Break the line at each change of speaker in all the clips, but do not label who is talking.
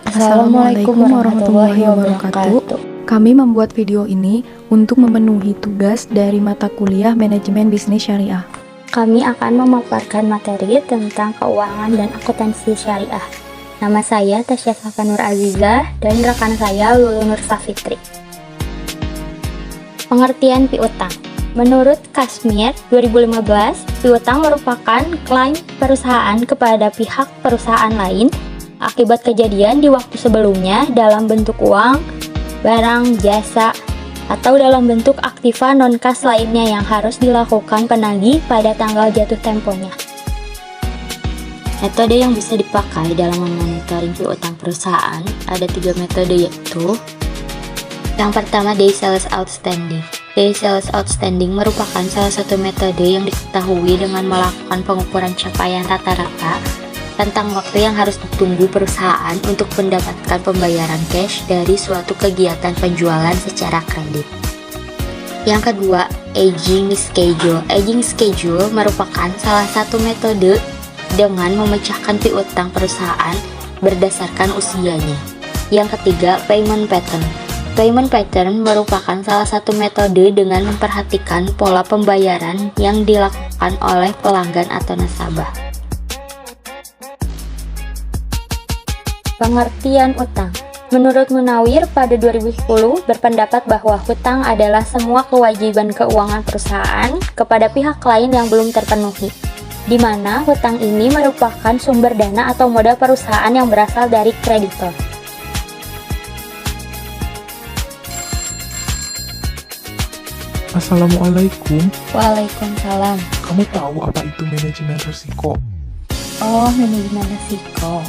Assalamualaikum warahmatullahi wabarakatuh. Kami membuat video ini untuk memenuhi tugas dari mata kuliah Manajemen Bisnis Syariah.
Kami akan memaparkan materi tentang keuangan dan akuntansi syariah. Nama saya Tasya Safa Nur Azizah dan rekan saya Lulu Nur Safitri. Pengertian piutang. Menurut Kashmir 2015, piutang merupakan klaim perusahaan kepada pihak perusahaan lain akibat kejadian di waktu sebelumnya dalam bentuk uang, barang, jasa, atau dalam bentuk aktiva non-kas lainnya yang harus dilakukan penagih pada tanggal jatuh temponya. Metode yang bisa dipakai dalam memonitoring piutang perusahaan ada 3 metode, yaitu yang pertama, Day Sales Outstanding. Day Sales Outstanding merupakan salah satu metode yang diketahui dengan melakukan pengukuran capaian rata-rata tentang waktu yang harus ditunggu perusahaan untuk mendapatkan pembayaran cash dari suatu kegiatan penjualan secara kredit. Yang kedua, Aging Schedule. Aging Schedule merupakan salah satu metode dengan memecahkan piutang perusahaan berdasarkan usianya. Yang ketiga, Payment Pattern. Payment Pattern merupakan salah satu metode dengan memperhatikan pola pembayaran yang dilakukan oleh pelanggan atau nasabah. Pengertian utang. Menurut Munawir pada 2010 berpendapat bahwa hutang adalah semua kewajiban keuangan perusahaan kepada pihak lain yang belum terpenuhi, di mana hutang ini merupakan sumber dana atau modal perusahaan yang berasal dari kreditor.
Assalamualaikum.
Waalaikumsalam.
Kamu tahu apa itu manajemen risiko?
Oh, manajemen risiko.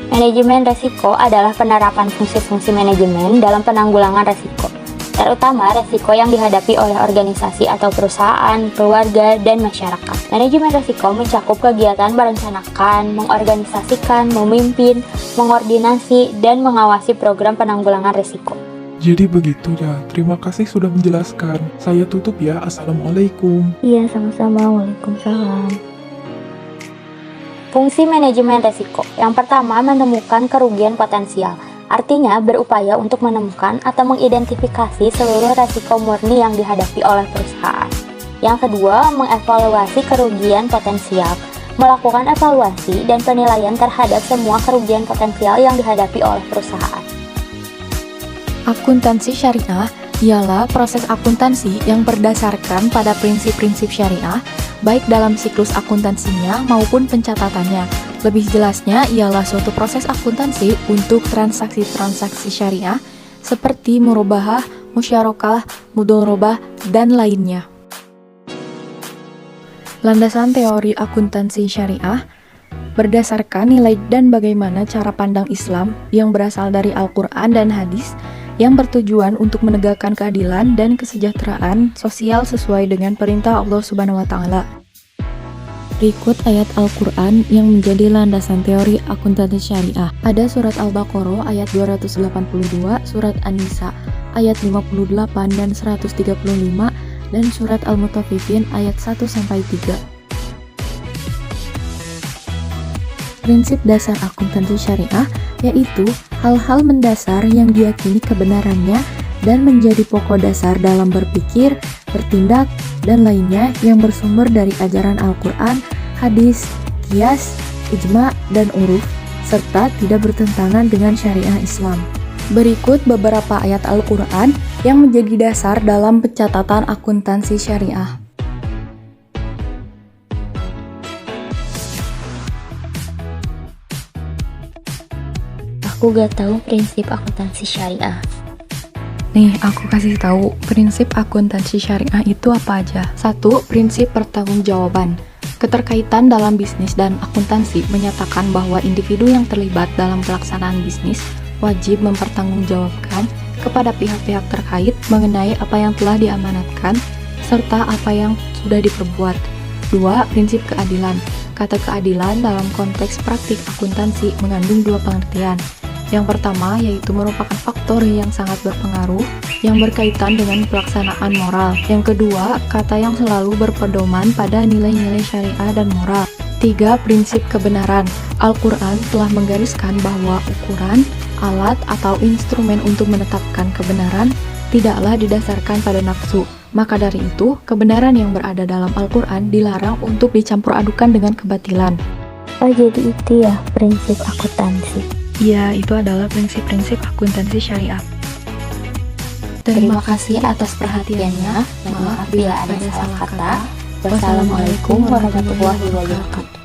Manajemen risiko adalah penerapan fungsi-fungsi manajemen dalam penanggulangan risiko, terutama risiko yang dihadapi oleh organisasi atau perusahaan, keluarga, dan masyarakat. Manajemen risiko mencakup kegiatan merencanakan, mengorganisasikan, memimpin, mengordinasi, dan mengawasi program penanggulangan risiko.
Jadi begitu ya, terima kasih sudah menjelaskan. Saya tutup ya, Assalamualaikum.
Iya, sama-sama. Waalaikumsalam. Fungsi manajemen risiko. Yang pertama, menemukan kerugian potensial. Artinya, berupaya untuk menemukan atau mengidentifikasi seluruh risiko murni yang dihadapi oleh perusahaan. Yang kedua, mengevaluasi kerugian potensial. Melakukan evaluasi dan penilaian terhadap semua kerugian potensial yang dihadapi oleh perusahaan.
Akuntansi syariah ialah proses akuntansi yang berdasarkan pada prinsip-prinsip syariah, baik dalam siklus akuntansinya maupun pencatatannya. Lebih jelasnya ialah suatu proses akuntansi untuk transaksi-transaksi syariah seperti murabahah, musyarakah, mudharabah, dan lainnya. Landasan teori akuntansi syariah berdasarkan nilai dan bagaimana cara pandang Islam yang berasal dari Al-Quran dan hadis yang bertujuan untuk menegakkan keadilan dan kesejahteraan sosial sesuai dengan perintah Allah Subhanahu wa Ta'ala. Berikut ayat Al-Quran yang menjadi landasan teori akuntansi syariah. Ada surat Al-Baqarah ayat 282, surat An-Nisa ayat 58 dan 135, dan surat Al-Mutaffifin ayat 1-3. Prinsip dasar akuntansi syariah yaitu hal-hal mendasar yang diyakini kebenarannya dan menjadi pokok dasar dalam berpikir, bertindak, dan lainnya yang bersumber dari ajaran Al-Quran, hadis, qiyas, ijma, dan uruf, serta tidak bertentangan dengan syariah Islam. Berikut beberapa ayat Al-Quran yang menjadi dasar dalam pencatatan akuntansi syariah.
Aku gak tahu prinsip akuntansi syariah.
Nih, aku kasih tahu prinsip akuntansi syariah itu apa aja. 1. Prinsip pertanggungjawaban. Keterkaitan dalam bisnis dan akuntansi menyatakan bahwa individu yang terlibat dalam pelaksanaan bisnis wajib mempertanggungjawabkan kepada pihak-pihak terkait mengenai apa yang telah diamanatkan serta apa yang sudah diperbuat. 2. Prinsip keadilan. Kata keadilan dalam konteks praktik akuntansi mengandung 2 pengertian. Yang pertama yaitu merupakan faktor yang sangat berpengaruh yang berkaitan dengan pelaksanaan moral. Yang kedua, kata yang selalu berpedoman pada nilai-nilai syariah dan moral. Ketiga, prinsip kebenaran. Al-Quran telah menggariskan bahwa ukuran, alat, atau instrumen untuk menetapkan kebenaran tidaklah didasarkan pada nafsu. Maka dari itu, kebenaran yang berada dalam Al-Quran dilarang untuk dicampur adukan dengan kebatilan.
Oh, jadi itu ya prinsip akuntansi.
Iya, itu adalah prinsip-prinsip akuntansi syariah.
Terima kasih atas perhatiannya. Maaf bila ada salah kata. Wassalamualaikum warahmatullahi wabarakatuh.